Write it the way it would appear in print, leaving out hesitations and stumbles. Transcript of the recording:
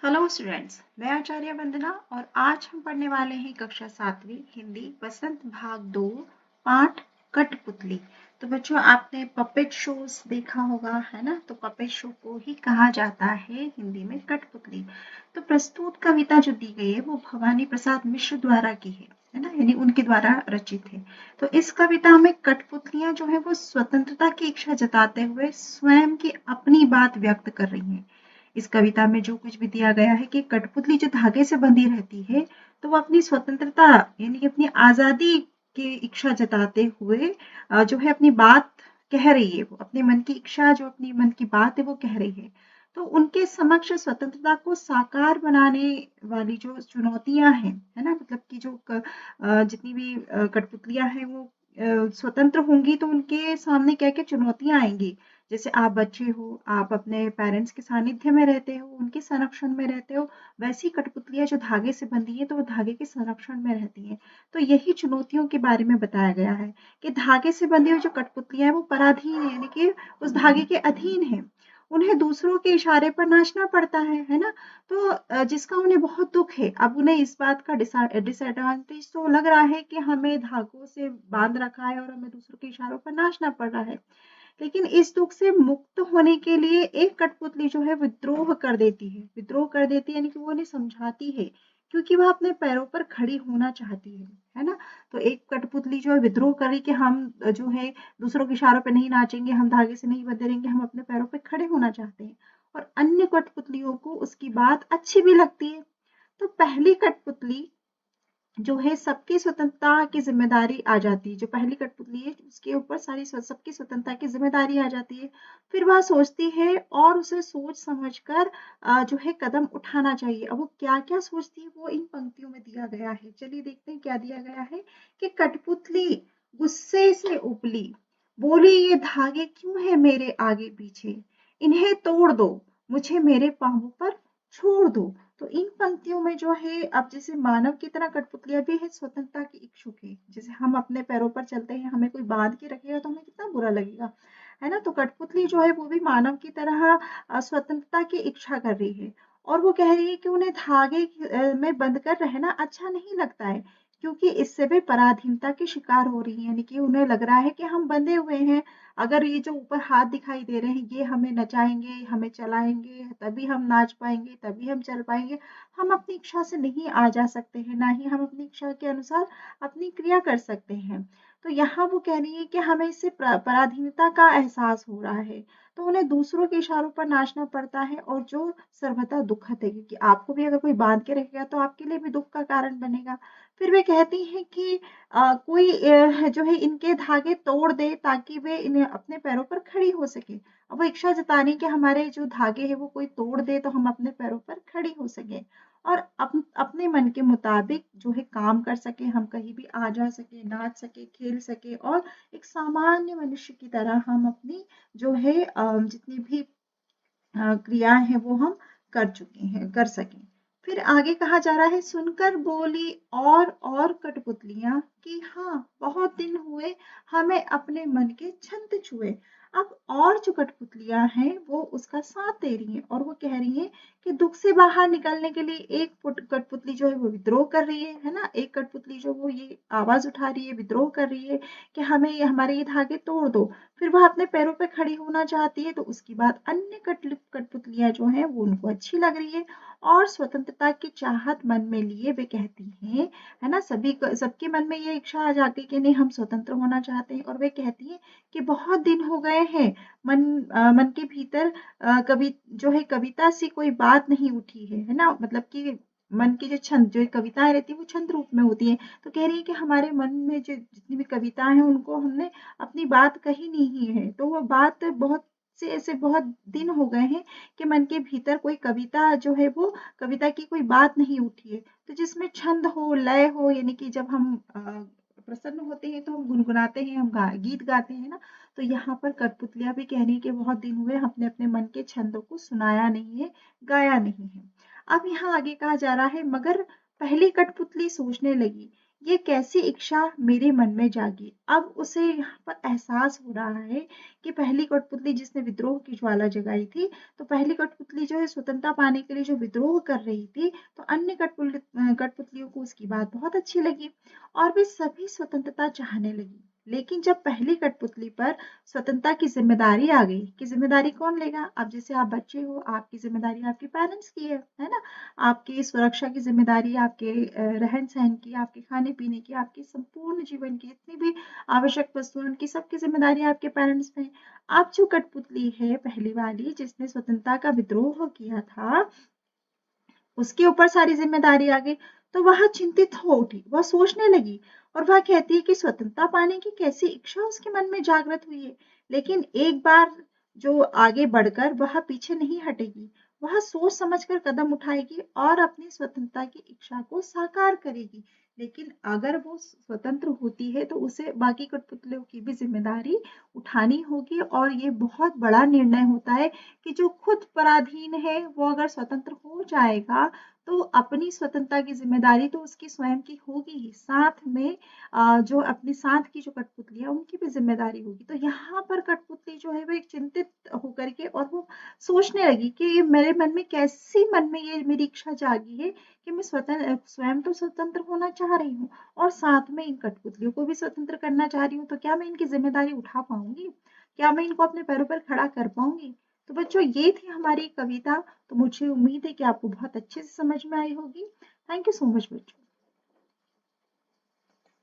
Hello students, मैं आचार्य वंदना और आज हम पढ़ने वाले हैं कक्षा 7वीं हिंदी बसंत भाग 2 पाठ कठपुतली। तो बच्चों, आपने पपेट शोज देखा होगा, है ना। तो पपेट शो को ही कहा जाता है हिंदी में कठपुतली। तो प्रस्तुत कविता जो दी गई है वो भवानी प्रसाद मिश्र द्वारा की है ना, यानी उनके द्वारा रचित है। तो इस कविता में कठपुतलियां जो है वो स्वतंत्रता की इच्छा जताते हुए स्वयं की अपनी बात व्यक्त कर रही हैं। इस कविता में जो कुछ भी दिया गया है कि कठपुतली जो धागे से बंधी रहती है, तो वो अपनी स्वतंत्रता यानी कि अपनी आजादी की इच्छा जताते हुए जो है अपनी बात कह रही है। वो अपने मन की इच्छा, जो अपनी मन की बात है वो कह रही है। तो उनके समक्ष स्वतंत्रता को साकार बनाने वाली जो चुनौतियां हैं, है ना, मतलब कि जो जितनी भी कठपुतलियां हैं वो स्वतंत्र होंगी तो उनके सामने क्या क्या चुनौतियां आएंगी। जैसे आप बच्चे हो, आप अपने पेरेंट्स के सानिध्य में रहते हो, उनके संरक्षण में रहते हो। वैसी कठपुतलियां जो धागे से बंधी है तो वो धागे के संरक्षण में रहती हैं। तो यही चुनौतियों के बारे में बताया गया है कि धागे से बंधी हुई जो कठपुतलियां हैं वो पराधीन है, यानी कि उस धागे के अधीन है। उन्हें दूसरों के इशारे पर नाचना पड़ता है ना। तो जिसका उन्हें बहुत दुख है। अब उन्हें इस बात का डिसएडवांटेज तो लग रहा है कि हमें धागों से बांध रखा है और हमें दूसरों के इशारों पर नाचना पड़ रहा है। लेकिन इस दुख से मुक्त होने के लिए एक कठपुतली जो है विद्रोह कर देती है। विद्रोह कर देती है यानी कि वो उन्हें समझाती है, क्योंकि वह अपने पैरों पर खड़ी होना चाहती है ना। तो एक कठपुतली जो है विद्रोह कर रही कि हम जो है दूसरों के इशारों पे नहीं नाचेंगे, हम धागे से नहीं बंधे रहेंगे, हम अपने पैरों पे खड़े होना चाहते हैं। और अन्य कठपुतलियों को उसकी बात अच्छी भी लगती है। तो पहली कठपुतली जो है सबकी स्वतंत्रता की जिम्मेदारी आ जाती है। जो पहली कठपुतली है उसके ऊपर सारी सबकी स्वतंत्रता की जिम्मेदारी आ जाती है। फिर वह सोचती है और उसे सोच समझकर जो है कदम उठाना चाहिए। अब वो क्या क्या सोचती है वो इन पंक्तियों में दिया गया है। चलिए देखते हैं क्या दिया गया है। कि कठपुतली गुस्से से उपली, बोली ये धागे क्यों है मेरे आगे पीछे, इन्हें तोड़ दो, मुझे मेरे पांवों पर छोड़ दो। तो इन पंक्तियों में जो है, अब जैसे मानव की तरह कठपुतलियां भी है स्वतंत्रता की इच्छुक है। जैसे हम अपने पैरों पर चलते हैं, हमें कोई बांध के रखेगा तो हमें कितना बुरा लगेगा, है ना। तो कठपुतली जो है वो भी मानव की तरह स्वतंत्रता की इच्छा कर रही है। और वो कह रही है कि उन्हें धागे में बंद कर रहना अच्छा नहीं लगता है, क्योंकि इससे वे पराधीनता के शिकार हो रही है। यानी कि उन्हें लग रहा है कि हम बंधे हुए हैं। अगर ये जो ऊपर हाथ दिखाई दे रहे हैं ये हमें नचाएंगे, हमें चलाएंगे, तभी हम नाच पाएंगे, तभी हम चल पाएंगे। हम अपनी इच्छा से नहीं आ जा सकते हैं, ना ही हम अपनी इच्छा के अनुसार अपनी क्रिया कर सकते हैं। तो यहाँ वो कह रही है कि हमें इससे पराधीनता का एहसास हो रहा है। तो उन्हें दूसरों के इशारों पर नाचना पड़ता है, और जो सर्वथा दुखद है, क्योंकि आपको भी अगर कोई बांध के रखेगा तो आपके लिए भी दुख का कारण बनेगा। फिर वे कहती हैं कि कोई जो है इनके धागे तोड़ दे ताकि वे इन्हें अपने पैरों पर खड़ी हो सके। अब वो इच्छा जतानी कि हमारे जो धागे हैं वो कोई तोड़ दे तो हम अपने पैरों पर खड़ी हो सके, और अपने मन के मुताबिक जो है काम कर सके, हम कहीं भी आ जा सके, नाच सके, खेल सके, और एक सामान्य मनुष्य की तरह हम अपनी जो है जितनी भी क्रियाएं हैं वो हम कर चुके हैं, कर सकें। फिर आगे कहा जा रहा है, सुनकर बोली और कठपुतलियां कि हाँ बहुत दिन हुए हमें अपने मन के छंद छुए। अब और जो कठपुतलियां हैं वो उसका साथ दे रही हैं, और वो कह रही हैं कि दुख से बाहर निकलने के लिए एक कठपुतली जो है वो विद्रोह कर रही है ना। एक कठपुतली जो वो ये आवाज उठा रही है, विद्रोह कर रही है कि हमें हमारे ये धागे तोड़ दो। फिर वह अपने पैरों पे खड़ी होना चाहती है, तो उसकी बात अन्य कठपुतलियां जो हैं वो उनको अच्छी लग रही है, और स्वतंत्रता की चाहत मन में लिए वे कहती हैं, है ना, सबके मन में ये इच्छा आ जाती है कि नहीं हम स्वतंत्र होना चाहते हैं। और वे कहती हैं कि बहुत दिन हो गए हैं, मन के भीतर कभी जो है कविता सी कोई बात नहीं उठी है ना। मतलब कि मन की जो छंद, जो कविताएं रहती है वो छंद रूप में होती है। तो कह रही है कि हमारे मन में जो जितनी भी कविताएं हैं उनको हमने अपनी बात कही नहीं है। तो वो बात बहुत से ऐसे बहुत दिन हो गए हैं कि मन के भीतर कोई कविता जो है वो कविता की कोई बात नहीं उठी है। तो जिसमें छंद हो, लय हो, यानी कि जब हम प्रसन्न होते हैं तो हम गुनगुनाते हैं, हम गीत गाते हैं ना। तो यहाँ पर कठपुतलियां भी कह रही है कि बहुत दिन हुए हमने अपने मन के छंदों को सुनाया नहीं है, गाया नहीं है। अब यहाँ आगे कहा जा रहा है, मगर पहली कठपुतली सोचने लगी, ये कैसी इच्छा मेरे मन में जागी। अब उसे यहाँ पर एहसास हो रहा है कि पहली कठपुतली जिसने विद्रोह की ज्वाला जगाई थी, तो पहली कठपुतली जो है स्वतंत्रता पाने के लिए जो विद्रोह कर रही थी, तो अन्य कठपुतलियों को उसकी बात बहुत अच्छी लगी और वे सभी स्वतंत्रता चाहने लगी। लेकिन जब पहली कठपुतली पर स्वतंत्रता की जिम्मेदारी आ गई कि जिम्मेदारी कौन लेगा, अब जैसे आप बच्चे हो, आपकी जिम्मेदारी आपके पेरेंट्स की है ना? आपकी सुरक्षा की जिम्मेदारी आपके रहन सहन की, आपके खाने पीने की, आपके संपूर्ण जीवन की जितनी भी आवश्यक वस्तुएं उनकी सबकी जिम्मेदारी आपके पेरेंट्स पे है। अब जो कठपुतली है पहली वाली जिसने स्वतंत्रता का विद्रोह किया था, उसके ऊपर सारी जिम्मेदारी आ गई, तो वह चिंतित हो उठी, वह सोचने लगी और वह कहती है कि स्वतंत्रता पाने की कैसी इच्छा उसके मन में जागृत हुई है। लेकिन एक बार जो आगे बढ़कर वह पीछे नहीं हटेगी, वह सोच समझकर कदम उठाएगी और अपनी स्वतंत्रता की इच्छा को साकार करेगी। लेकिन अगर वो स्वतंत्र होती है तो उसे बाकी कठपुतलियों की भी जिम्मेदारी उठानी होगी और ये बहुत बड़ा निर्णय होता है कि जो खुद पराधीन है वो अगर स्वतंत्र हो जाएगा तो अपनी स्वतंत्रता की जिम्मेदारी तो उसकी स्वयं की होगी ही, साथ में जो अपने साथ की जो कठपुतली है उनकी भी जिम्मेदारी होगी। तो यहाँ पर कठपुतली जो है वो एक चिंतित होकर के और वो सोचने लगी कि मेरे मन में कैसी मन में ये मेरी इच्छा जागी है कि मैं स्वयं तो स्वतंत्र होना चाह रही हूँ और साथ में इन कठपुतलियों को भी स्वतंत्र करना चाह रही हूँ, तो क्या मैं इनकी जिम्मेदारी उठा पाऊंगी? क्या मैं इनको अपने पैरों पर खड़ा कर पाऊंगी? तो बच्चों ये थी हमारी कविता। तो मुझे उम्मीद है कि आपको बहुत अच्छे से समझ में आई होगी। थैंक यू सो मच बच्चों।